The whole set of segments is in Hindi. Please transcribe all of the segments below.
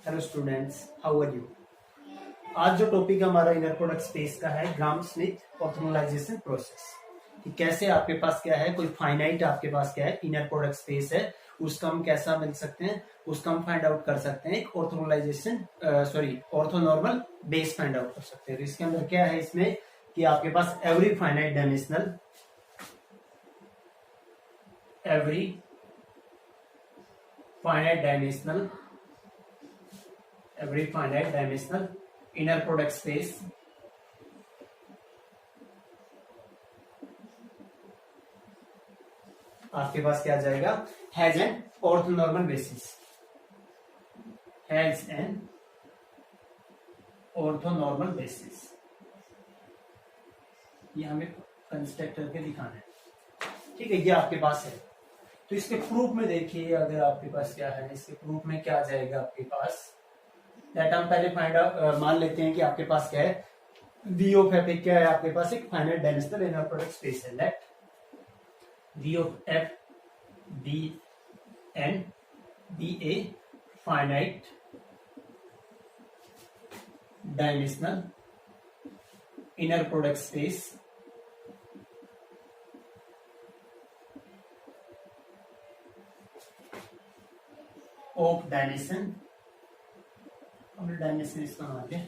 Hello students, how are you. आज जो टॉपिक हमारा इनर प्रोडक्ट स्पेस का है, ग्राम स्मिथ ऑर्थोनलाइजेशन प्रोसेस। कि कैसे आपके पास क्या है, कोई फाइनाइट आपके पास क्या है इनर प्रोडक्ट स्पेस है, उसका हम कैसा मिल सकते हैं, उसका हम फाइंड आउट कर सकते हैं। एक ऑर्थोनलाइजेशन ऑर्थोनॉर्मल बेस फाइंड आउट कर सकते हैं। तो इसके अंदर क्या है इसमें कि आपके पास every finite dimensional inner product space आपके पास क्या आ जाएगा, हैज एन ऑर्थोनॉर्मल बेसिस, ये हमें कंस्ट्रक्ट करके दिखाना है। ठीक है, ये आपके पास है। तो इसके प्रूफ में देखिए, अगर आपके पास क्या है, इसके प्रूफ में क्या आ जाएगा आपके पास, दैट हम पहले फाइंड आउट मान लेते हैं कि आपके पास क्या है, वी ऑफ एफ क्या है आपके पास, एक finite dimensional inner product space है। Let V of F be and B a finite dimensional inner product space of dimension इसका मान लिया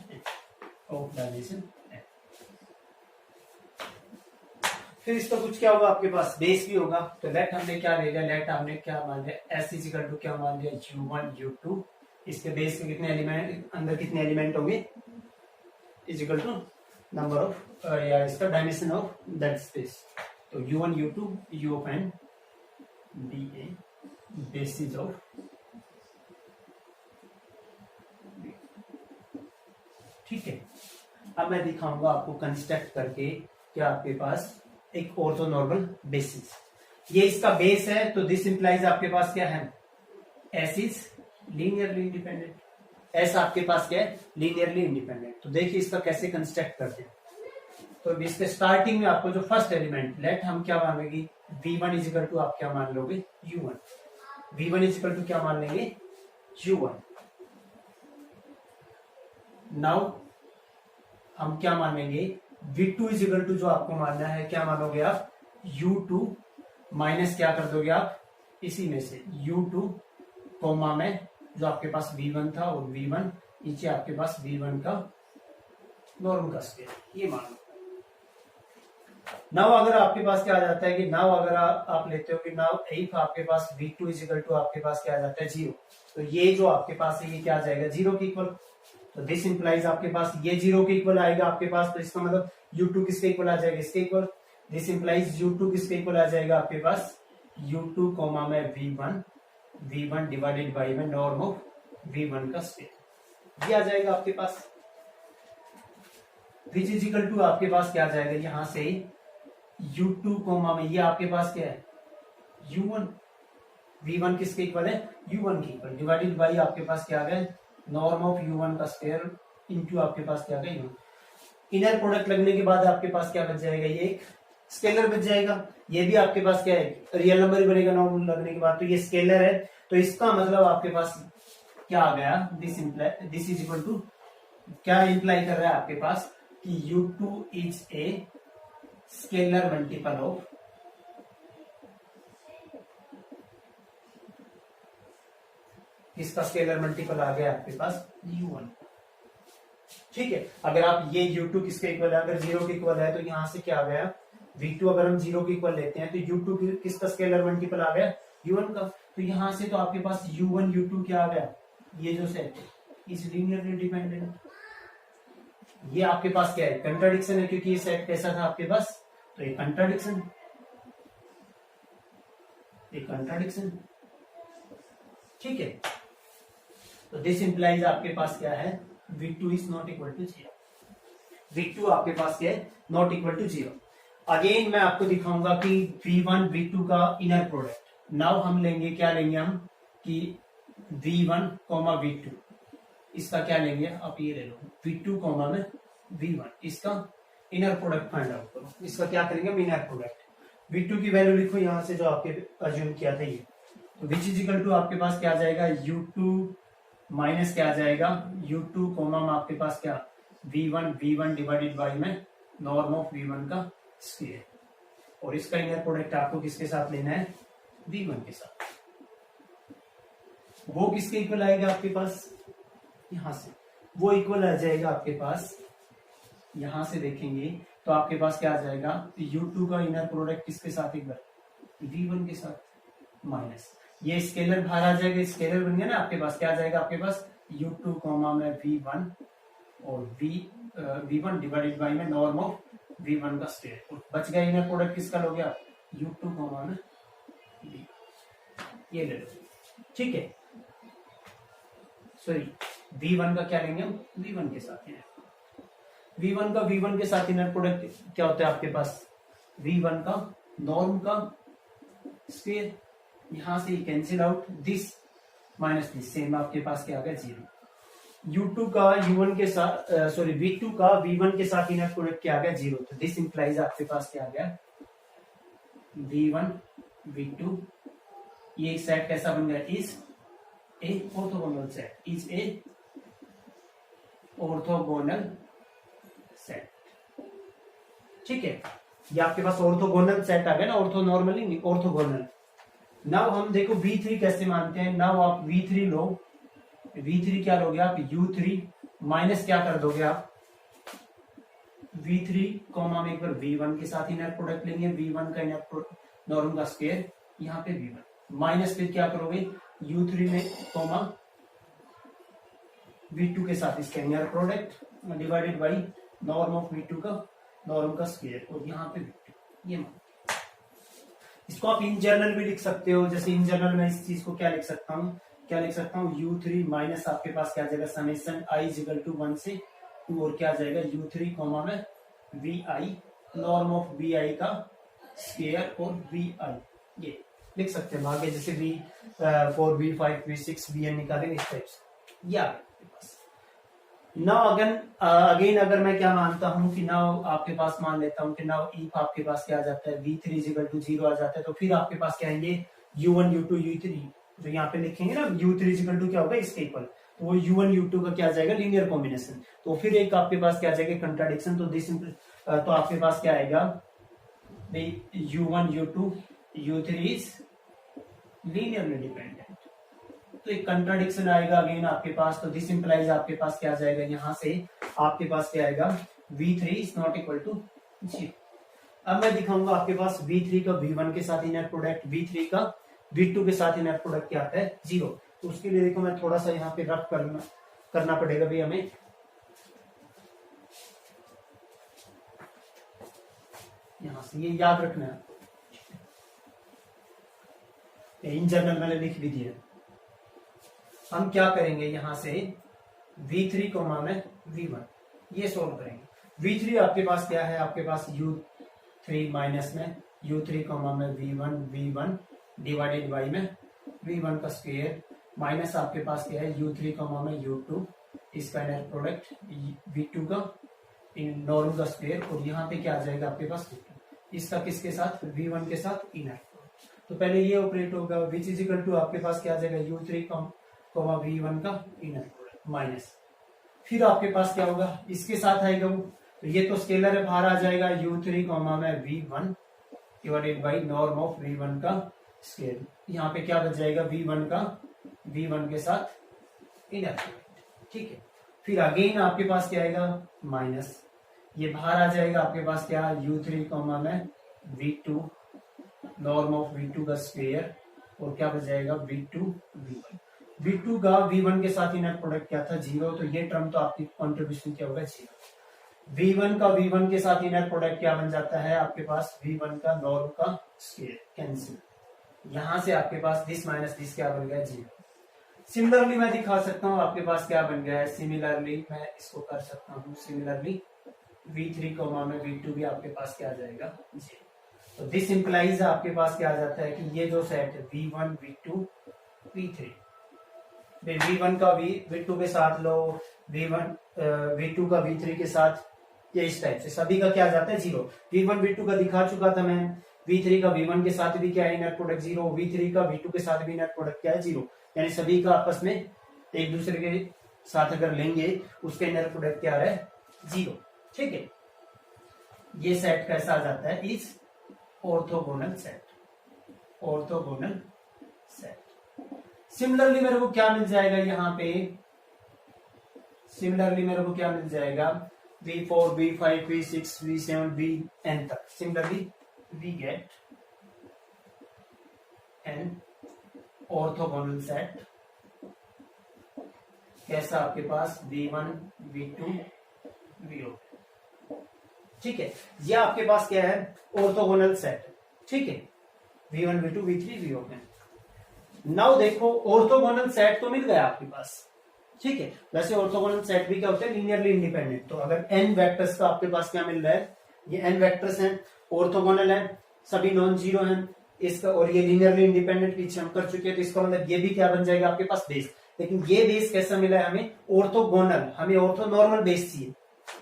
ऑफ डायमेंशन। फिर इसका कुछ क्या होगा आपके पास, बेस भी होगा। तो लेट हमने क्या ले लिया, लेट हमने क्या मान लिया, एस इज इक्वल टू क्या मान लिया, u1 u2। इसके बेस के कितने एलिमेंट, अंदर कितने एलिमेंट होंगे, is equal to number of या इसका डायमेंशन ऑफ दैट स्पेस। तो u1 u2 u of n be a basis of ठीक है। अब मैं दिखाऊंगा आपको कंस्ट्रक्ट करके क्या आपके पास एक ऑर्थोनॉर्मल बेसिस, ये इसका बेस है। तो दिस इंप्लाइज आपके पास क्या है, S is linearly independent, S आपके पास क्या है, लीनियरली इंडिपेंडेंट। तो देखिए इसका कैसे कंस्ट्रक्ट करते हैं। तो इसके स्टार्टिंग में आपको जो फर्स्ट एलिमेंट, लेट हम क्या मानेंगे, v1 इज इक्वल टू आप क्या मान लोगे, u1। v1 is equal to क्या मान लेंगे, u1। नाउ हम क्या मानेंगे, v2 इज इक्वल टू जो आपको मानना है, क्या मानोगे आप, u2 माइनस क्या कर दोगे आप, इसी में से u2 कोमा में जो आपके पास v1 था और v1 नीचे आपके पास v1 का नॉर्म का स्क्वायर, ये मान लो। नाउ अगर आपके पास क्या आ जाता है कि नाउ अगर आप लेते हो कि नाउ इफ आपके पास v2 इज इक्वल टू आपके पास क्या आ जाता है, 0। तो ये जो आपके पास है ये क्या आ जाएगा, 0 के इक्वल। तो दिस इंप्लाइज आपके पास ये 0 के इक्वल आएगा आपके पास। तो इसका मतलब u2 किसके इक्वल आ जाएगा, इसके इक्वल। दिस इंप्लाइज u2 किसके इक्वल आ जाएगा आपके पास, u2 कोमा में v1 डिवाइडेड बाई में नॉर्म ऑफ v1 का स्क्वायर, ये आ जाएगा आपके पास। विच इज इक्वल टू आपके पास क्या आ जाएगा, यहां से u2 कोमा में ये आपके पास क्या है, u1। v1 किसके इक्वल है, u1 के इक्वल, डिवाइडेड बाई आपके पास क्या आ गया, नॉर्म ऑफ u1 का स्क्वायर इनटू आपके पास क्या आ गया, इनर प्रोडक्ट लगने के बाद आपके पास क्या बच जाएगा, ये एक स्केलर बच जाएगा। ये भी आपके पास क्या है, रियल नंबर ही बनेगा नॉर्म लगने के बाद। तो ये स्केलर है, तो इसका मतलब आपके पास क्या आ गया, दिस इज इक्वल टू क्या इंप्लाई कर रहा है आपके पास कि u2 is a scalar multiple of इसका स्केलर मल्टीपल आ गया आपके पास u1। ठीक है, अगर आप ये u2 किसके इक्वल है, अगर 0 के इक्वल है तो यहां से क्या आ गया, v2 अगर हम 0 के इक्वल लेते हैं तो u2 किसका स्केलर मल्टीपल आ गया, u1 का। तो यहां से तो आपके पास u1 u2 क्या आ गया, ये जो सेट इज लीनियरली डिपेंडेंट। ये आपके पास क्या है, कंट्राडिक्शन है, क्योंकि ये सेट कैसा था आपके पास, तो एक कंट्राडिक्शन, ठीक है। तो दिस इंप्लाइज आपके पास क्या है, v2 is not equal to 0। v2 आपके पास क्या है, नॉट इक्वल टू 0। अगेन मैं आपको दिखाऊंगा कि v1 v2 का इनर प्रोडक्ट। नाउ हम लेंगे, क्या लेंगे हम कि v1 v2, इसका क्या लेंगे आप, ये ले लो v2 में v1, इसका इनर प्रोडक्ट फाइंड आउट करो। इसका क्या करेंगे हम, इनर प्रोडक्ट। v2 की वैल्यू लिखो यहां से जो आपके अज्यूम किया था ये, तो विच इज इक्वल टू आपके पास क्या आ जाएगा, u2 माइनस क्या आ जाएगा U2 कोमा में आपके पास क्या V1 डिवाइडेड बाई में नॉर्म ऑफ V1 का स्क्वायर, और इसका इनर प्रोडक्ट आपको किसके साथ लेना है V1 के साथ। वो किसके इक्वल आएगा आपके पास यहां से, वो इक्वल आ जाएगा आपके पास, यहां से देखेंगे तो आपके पास क्या आ जाएगा U2 का इनर प्रोडक्ट किसके साथ इक्वल V1 के साथ माइनस, ये स्केलर बाहर आ जाएगा, स्केलर बन गया ना आपके पास, क्या आ जाएगा आपके पास U2 कोमा में V1 और V1 डिवाइडेड बाई में नॉर्म ऑफ V1 का स्क्वायर, और बच गया इनर प्रोडक्ट किसका लोगे आप U2 कोमा में V, ये ले लो, ठीक है। सॉरी V1 का क्या लेंगे हम V1 के साथ, V1 का V1 के साथ इनर प्रोडक्ट क्या होता है आपके पास V1 का नॉर्म का स्क्वायर, यहां से cancel out this minus this, same आपके पास क्या आ गया 0। U2 का U1 के साथ सॉरी V2 का V1 के साथ इनर प्रोडक्ट क्या आ गया 0, तो दिस इंप्लाइज आपके पास क्या आ गया V1 V2, ये एक सेट कैसा बन गया is a orthogonal set, is a orthogonal set, ठीक है। ये आपके पास ऑर्थोगोनल सेट आ गया ना, ऑर्थो नॉर्मली नहीं ऑर्थोगोनल। नाउ हम देखो V3 कैसे मानते हैं, नाउ आप V3 लो, V3 क्या लोगे आप U3 माइनस क्या कर दोगे आप V3 कॉमा में एक बार V1 के साथ इनर प्रोडक्ट लेंगे, V1 का इनर नॉर्म का स्क्वायर यहाँ पे V1 माइनस, फिर क्या करोगे U3 में कॉमा V2 के साथ इसका inner product divided by norm of V2 का नॉर्म का स्क्वायर, और यहाँ पे V2, ये इसको आप इन जनरल भी लिख सकते हो, जैसे इन जनरल में इस चीज को क्या लिख सकता हूँ U3 माइनस आपके पास क्या आ जाएगा समेशन I इक्वल टू 1 से 2, और क्या आ जाएगा U3 कॉमा में VI नॉर्म ऑफ VI का स्क्वायर और VI, ये लिख सकते हैं आगे, जैसे V4 V5 V6 VN निकालेंगे इस टाइप से, ये आपके पास। नाउ अगेन अगर मैं क्या मानता हूं कि नाउ आपके पास मान लेता हूं कि नाउ इफ आपके पास क्या आ जाता है V3 इक्वल टू 0 आ जाता है, तो फिर आपके पास क्या आएंगे U1 U2 U3, तो यहाँ पे लिखेंगे ना U3 इक्वल टू क्या होगा इसके इक्वल, तो वो U1 U2 का क्या आ जाएगा लीनियर कॉम्बिनेशन, तो फिर एक आपके पास क्या आ जाएगा कंट्राडिक्शन, तो आपके पास क्या आएगा U1 U2 U3 is linearly dependent, तो एक कंट्राडिक्शन आएगा अगेन आपके पास, तो दिस इंप्लाइज आपके पास क्या आ जाएगा यहाँ से आपके पास क्या आएगा V3 is not equal to 0। अब मैं दिखाऊंगा आपके पास V3 का V1 के साथ इनर प्रोडक्ट, V3 का V2 के साथ इनर प्रोडक्ट क्या आता है 0, तो उसके लिए देखो मैं थोड़ा सा यहाँ पे रफ करना पड़ेगा भी हमें, यहां से ये याद रखना है, इन जनरल मैंने लिख भी दिया। हम क्या करेंगे यहां से V3 कोमा में V1 ये सोल्व करेंगे। V3 आपके पास क्या है, आपके पास U3 माइनस में U3 कोमा में V1 डिवाइडेड बाई में V1 का स्क्वायर माइनस आपके पास क्या है U3 कोमा में U2 इसका इनर प्रोडक्ट V2 का इन नॉर्म का स्क्वायर, और यहाँ पे क्या आ जाएगा आपके पास इसका किसके साथ V1 के साथ इनर, तो पहले ये ऑपरेट होगा विच इज इक्वल टू आपके पास क्या आ जाएगा U3 कोमा V1 का इनर प्रोडक्ट माइनस, फिर आपके पास क्या होगा इसके साथ आएगा वो, तो ये तो स्केलर है बाहर आ जाएगा U3 कोमा में V1 divided by norm of V1 का स्क्वायर, यहाँ पे क्या बच जाएगा V1 के साथ इनर प्रोडक्ट, ठीक है। फिर अगेन आपके पास क्या आएगा माइनस, ये बाहर आ जाएगा आपके पास क्या U3 कोमा में V2 नॉर्म ऑफ V2 का स्क्वायर, और क्या बच जाएगा V2 का V1 के साथ इनर प्रोडक्ट क्या था 0, तो ये टर्म तो आपकी कॉन्ट्रीब्यूशन क्या होगा 0। V1 का V1 के साथ इनर प्रोडक्ट क्या बन जाता है आपके पास V1 का नॉर्म का स्क्वायर कैंसिल, यहां से आपके पास दिस माइनस दिस क्या बन गया 0। सिमिलरली मैं दिखा सकता हूं आपके पास क्या बन गया है, सिमिलरली मैं इसको कर सकता हूं, सिमिलरली V3 कोमा में V2 भी आपके पास क्या आ जाएगा 0, तो दिस इंप्लाइज आपके पास क्या आ जाता है कि ये जो सेट है V1 V2 V3, V1 का V2 के साथ लो, V2 का V3 के साथ, ये इस टाइप से सभी का क्या आ जाता है 0। V1 V2 का दिखा चुका था मैं, V3 का V1 के साथ भी क्या है इनर प्रोडक्ट 0, V3 का V2 के साथ भी इनर प्रोडक्ट क्या है 0, यानी सभी का आपस में एक दूसरे के साथ अगर लेंगे उसका इनर प्रोडक्ट क्या आ रहा है 0। ठीक है, ये सेट कैसा आ जाता है is orthogonal set, orthogonal set. Similarly मेरे को क्या मिल जाएगा यहाँ पे, सिमिलरली मेरे को क्या मिल जाएगा V4 V5 V6 V7 Vn तक। Similarly we get an orthogonal set कैसा आपके पास V1 V2 V0। ठीक है, ये आपके पास क्या है ऑर्थोगोनल सेट। ठीक है, V1 V2 V3 V0 है। नाउ देखो ऑर्थोगोनल सेट तो मिल गया आपके पास। ठीक है, वैसे ऑर्थोगोनल सेट भी क्या होता है लीनियरली इंडिपेंडेंट। तो अगर n वेक्टर्स का आपके पास क्या मिल रहा है, ये n वेक्टर्स हैं, ऑर्थोगोनल है, सभी नॉन जीरो हैं इसका, और ये लीनियरली इंडिपेंडेंट पीछे हम कर चुके हैं, तो इसका मतलब ये भी क्या बन जाएगा आपके पास बेस। लेकिन ये बेस कैसा मिला है हमें ऑर्थोगोनल, हमें ऑर्थो नॉर्मल बेस चाहिए।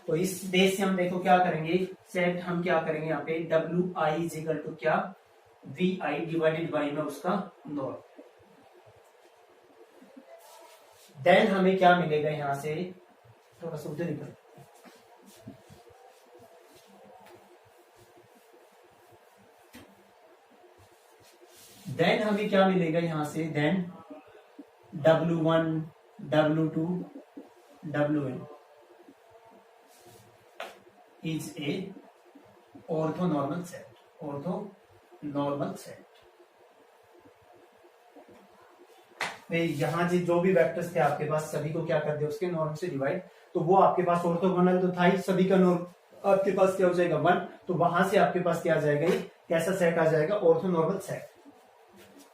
तो इस बेस से हम देखो क्या करेंगे, सेट हम क्या करेंगे यहाँ पे WI इक्वल टू क्या VI डिवाइडेड बाई में उसका नॉर्म। देन हमें क्या मिलेगा यहाँ से, थोड़ा सा उधर निकल, देन हमें क्या मिलेगा यहाँ से, then W1 W2 Wn is a orthonormal set, orthonormal set. यहाँ जो भी वेक्टर्स थे आपके पास सभी को क्या कर दिया उसके नॉर्म से डिवाइड, तो वो आपके पास ऑर्थोगोनल तो था ही, सभी का नॉर्म आपके पास क्या हो जाएगा 1। तो वहां से आपके पास क्या आ जाएगा, ये कैसा सेट आ जाएगा ऑर्थोनॉर्मल सेट।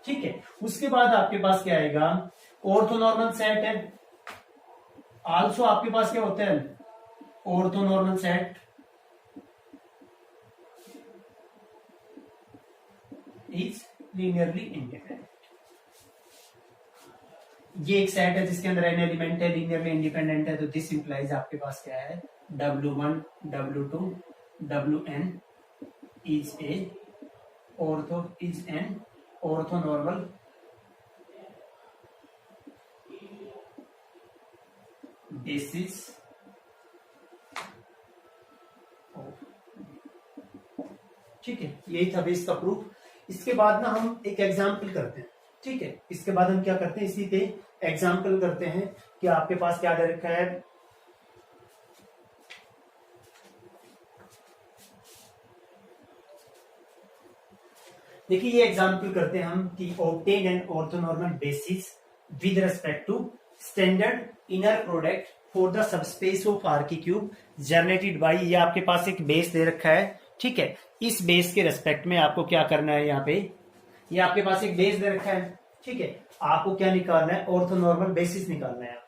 ठीक है, उसके बाद आपके पास क्या आएगा, ऑर्थोनॉर्मल सेट है आल्सो आपके पास क्या होता है orthonormal set is linearly independent. ये एक सेट है जिसके अंदर एन एलिमेंट है, लीनियरली इंडिपेंडेंट है, तो दिस इंप्लाइज आपके पास क्या है W1 W2 Wn is an orthonormal basis. ठीक है, यही था बेस का प्रूफ। इसके बाद ना हम एक एग्जाम्पल करते हैं। ठीक है, इसके बाद हम क्या करते हैं, इसी पे एग्जाम्पल करते हैं कि आपके पास क्या दे रखा है, देखिए ये एग्जाम्पल करते हैं हम कि obtain an orthonormal basis with respect to standard inner product for the subspace of R की क्यूब जनरेटेड बाई, ये आपके पास एक बेस दे रखा है। ठीक है, इस बेस के रेस्पेक्ट में आपको क्या करना है, यहाँ पे ये आपके पास एक बेस दे रखा है। ठीक है, आपको क्या निकालना है ऑर्थोनॉर्मल बेसिस निकालना है,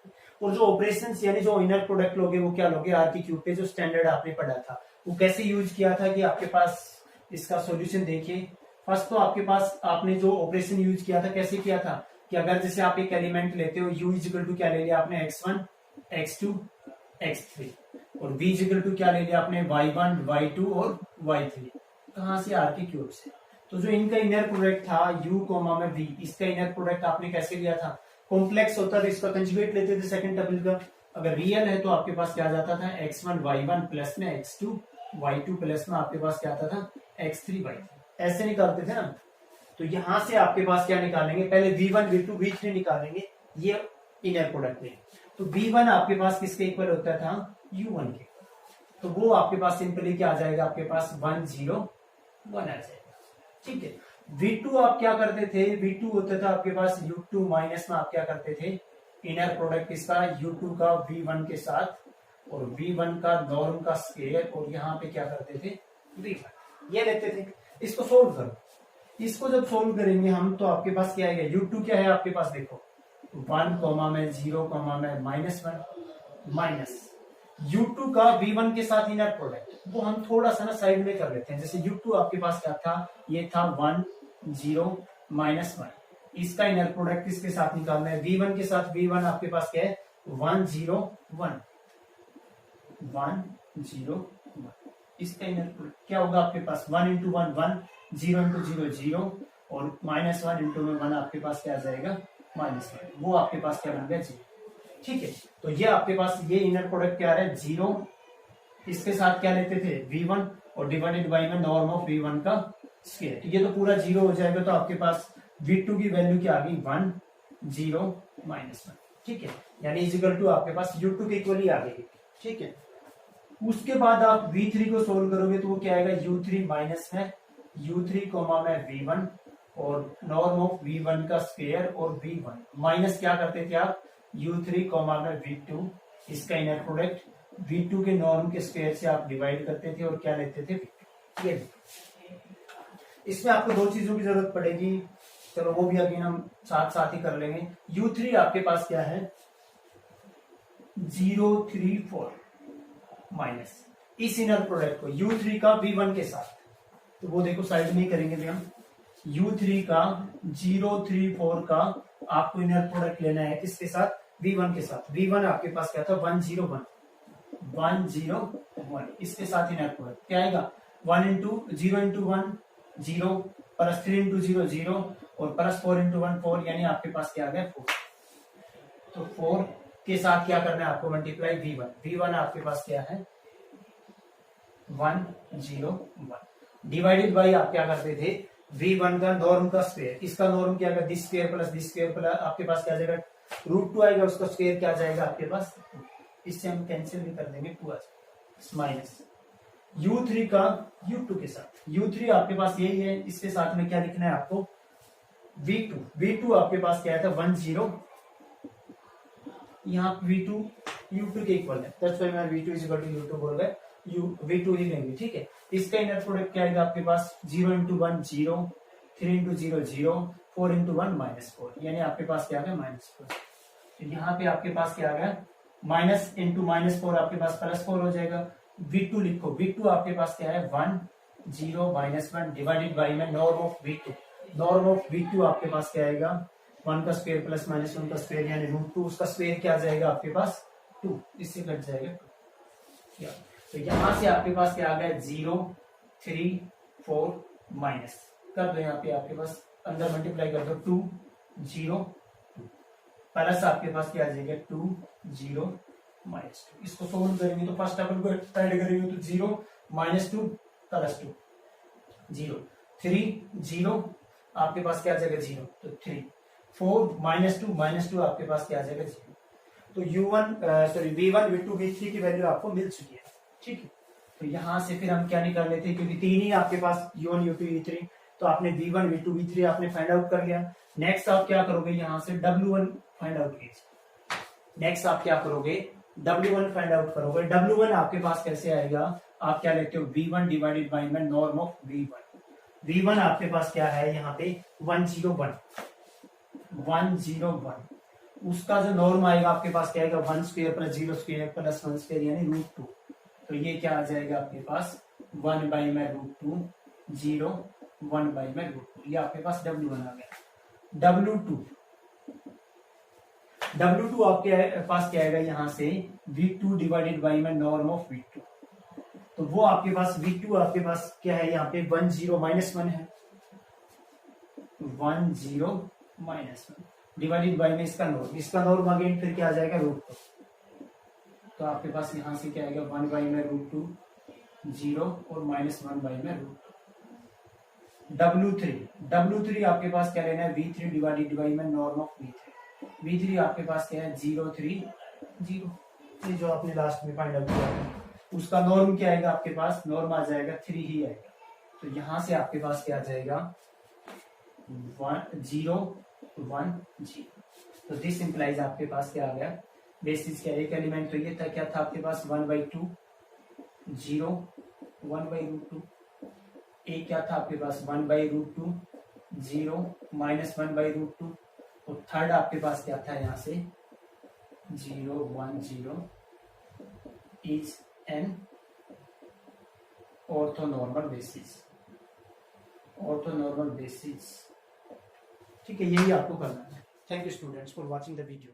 और जो ऑपरेशन यानी जो इनर प्रोडक्ट लोगे वो क्या लोगे आर की क्यूब पे, जो स्टैंडर्ड आपने पढ़ा था वो कैसे यूज किया था कि आपके पास इसका सॉल्यूशन देखिए। फर्स्ट तो आपके पास आपने जो ऑपरेशन यूज किया था कैसे किया था कि अगर जैसे आप एक एलिमेंट लेते हो u इक्वल टू क्या ले लिया आपने x1 x2 x3, और v इक्वल टू क्या ले लिया आपने y1 y2 और y3, कहां से आर के क्यूब से। तो जो इनका इनर प्रोडक्ट था u कोमा में v, इसका इनर प्रोडक्ट आपने कैसे लिया था, कॉम्प्लेक्स होता था इसका कंजुगेट लेते थे सेकंड टपल का, अगर रियल है तो आपके पास क्या आ जाता था x1 y1 प्लस में x2 y2 प्लस में आपके पास क्या आता था x3 y3, ऐसे निकालते थे ना। तो यहां से आपके पास क्या निकालेंगे, पहले v1 v2 v3 निकालेंगे, ये इनर प्रोडक्ट में। तो v1 आपके पास किसके इक्वल होता था u1 के, तो वो आपके पास सिंपली क्या आ जाएगा आपके पास 1 0 1 आ जाएगा। ठीक है, v2 आप क्या करते थे, v2 होता था आपके पास u2 माइनस में आप क्या करते थे इनर प्रोडक्ट किसका u2 का v1 के साथ, और v1 का नॉर्म का स्क्वायर, और यहाँ पे क्या करते थे v1 ये लेते थे। इसको सोल्व करो, इसको जब सोल्व करेंगे हम तो आपके पास क्या आएगा, u2 क्या है आपके पास देखो 1 कोमा में 0 कोमा में -1 माइनस u2 का v1 के साथ इनर प्रोडक्ट, वो हम थोड़ा सा ना साइड में कर लेते हैं। जैसे u2 आपके पास क्या था, ये था 1 0 -1, इसका इनर प्रोडक्ट किसके साथ निकालना है v1 के साथ, v1 आपके पास क्या है 1 0 1 1 0 1, इसका इनर प्रोडक्ट क्या होगा आपके पास 1 इंटू 1 1 0 इंटू 0 0, और -1 इंटू में 1 आपके पास क्या आ जाएगा -1, वो आपके पास क्या बन गया 0। ठीक है, तो ये आपके पास ये इनर प्रोडक्ट क्या है 0, इसके साथ क्या लेते थे v1 और डिवाइडेड बाई में नॉर्म ऑफ v1 का स्क्वायर, तो ये तो पूरा 0 हो जाएगा, तो आपके पास v2 की वैल्यू क्या आ गई 1 0 -1, ठीक है, यानी इजिकल टू आपके पास u2 के इक्वली आ गई, ठीक है। उसके बाद आप v3 को सोल्व करोगे तो वो क्या आएगा u3 माइनस में u3 कोमा में v1 और नॉर्म ऑफ v1 का स्क्वायर और v1 माइनस क्या करते थे आप u3 कोमा में v2, इसका इनर प्रोडक्ट v2 के नॉर्म के स्क्वायर से आप डिवाइड करते थे और क्या लेते थे v2। ये इसमें आपको दो चीजों की जरूरत पड़ेगी, चलो वो भी अभी हम साथ साथ ही कर लेंगे। u3 आपके पास क्या है 034 माइनस इस इनर प्रोडक्ट को u3 का v1 के साथ, तो वो देखो साइड में ही करेंगे भी हम। u3 का 034 का आपको इनर प्रोडक्ट लेना है किसके साथ v1 के साथ। v1 आपके पास क्या था 101 इसके साथ इनर प्रोडक्ट क्या आएगा 1 इंटू 0 इंटू 1 0 प्लस 3 इंटू 0 0 और प्लस 4 इंटू 1 4, यानी आपके पास क्या आ गया 4। तो 4 के साथ क्या करना है आपको मल्टीप्लाई v1 आपके पास क्या है 101 डिवाइडेड बाई आप क्या करते थे v1 का नॉर्म का स्क्वायर, इसका नॉर्म क्या आएगा दिस स्क्वायर प्लस आपके पास क्या आ जाएगा √2 आएगा, उसका स्क्वायर क्या आ जाएगा आपके पास, इससे हम कैंसिल भी कर देंगे 2 आ जाएगा माइनस u3 का u2 के साथ। u3 आपके पास यही है, इसके साथ में क्या लिखना है आपको v2 आपके पास क्या था 10, यहाँ v2 u2 के इक्वल है, दैट्स व्हाई मैं v2 is equal to u2 बोल रहा है, v2 ही लेंगे, ठीक है। इसका इनर प्रोडक्ट क्या आएगा आपके पास 0 इंटू 1 0 3 इंटू 0 0 4 इंटू 1 -4, यानी आपके पास क्या आ गया -4। तो यहाँ पे आपके पास क्या आ गया माइनस इंटू -4 आपके पास +4 हो जाएगा। v2 लिखो, v2 आपके पास क्या है 1 0 -1 डिवाइडेड बाई में norm of v2, norm of v2 आपके पास क्या आएगा 1 का स्क्वायर प्लस -1 का स्क्वायर यानी √2, उसका स्क्वायर क्या आ जाएगा आपके पास 2, इससे कट जाएगा 2। तो यहां से आपके पास क्या आ गया 0 3 4 माइनस कर दो, यहाँ पे आपके पास अंदर मल्टीप्लाई कर दो 2 0 2 प्लस आपके पास क्या आ जाएगा 2 0 -2। इसको सोल्व करेंगे तो फर्स्ट अपन को ऐड करेंगे तो 0 -2 प्लस 2 0 3 0 आपके पास क्या आ जाएगा 0, तो 3 4 -2 आपके पास क्या आ जाएगा 0। तो v1 v2 v3 की वैल्यू आपको मिल चुकी है, ठीक है। तो यहां से फिर हम क्या निकाल लेते हैं क्योंकि 3 ही आपके पास u1 u2 u3, तो आपने v1 v2 v3 आपने फाइंड आउट कर लिया। नेक्स्ट आप क्या करोगे यहां से w1 फाइंड आउट कीजिए, नेक्स्ट आप क्या करोगे w1 फाइंड आउट करोगे। w1 आपके पास कैसे आएगा, आप क्या लेते हो v1 डिवाइडेड बाई में नॉर्म ऑफ v1 आपके पास क्या है यहाँ पे 101 उसका जो नॉर्म आएगा आपके पास क्या आएगा 1 square plus 0 square plus 1 square यानी √2, तो ये क्या आ जाएगा आपके पास 1 बाई में √2 0 1 बाई में √2, ये आपके पास w1 आ गया। w2 आपके पास क्या आएगा यहाँ से v2 डिवाइडेड बाई में नॉर्म ऑफ v2, तो वो आपके पास v2 आपके पास क्या है यहाँ पे 10 -1 है 10 -1 डिवाइडेड बाई में इसका नॉर्म अगेन फिर क्या आ जाएगा √2, तो आपके पास यहां से क्या आएगा 1 बाई में √2 0 और -1 बाई में √2। w3 आपके पास क्या लेना है v3 डिवाइडेड बाई में नॉर्म ऑफ v3 आपके पास क्या है 0 3 0, ये जो आपने लास्ट में फाइंड आउट किया उसका नॉर्म क्या आएगा आपके पास, नॉर्म आ जाएगा 3 ही आएगा, तो यहां से आपके पास क्या आ जाएगा 0 1 0, तो दिस इंप्लाइज आपके पास क्या आ गया बेसिस क्या एक एलिमेंट, तो ये था क्या था आपके पास 1/2 0 1/√2, एक क्या था आपके पास 1/√2 0 -1/√2, और थर्ड आपके पास क्या था यहाँ से 0 1 0 इज एन ऑर्थोनॉर्मल बेसिस, ठीक है, यही आपको करना है। Thank you students for watching the video.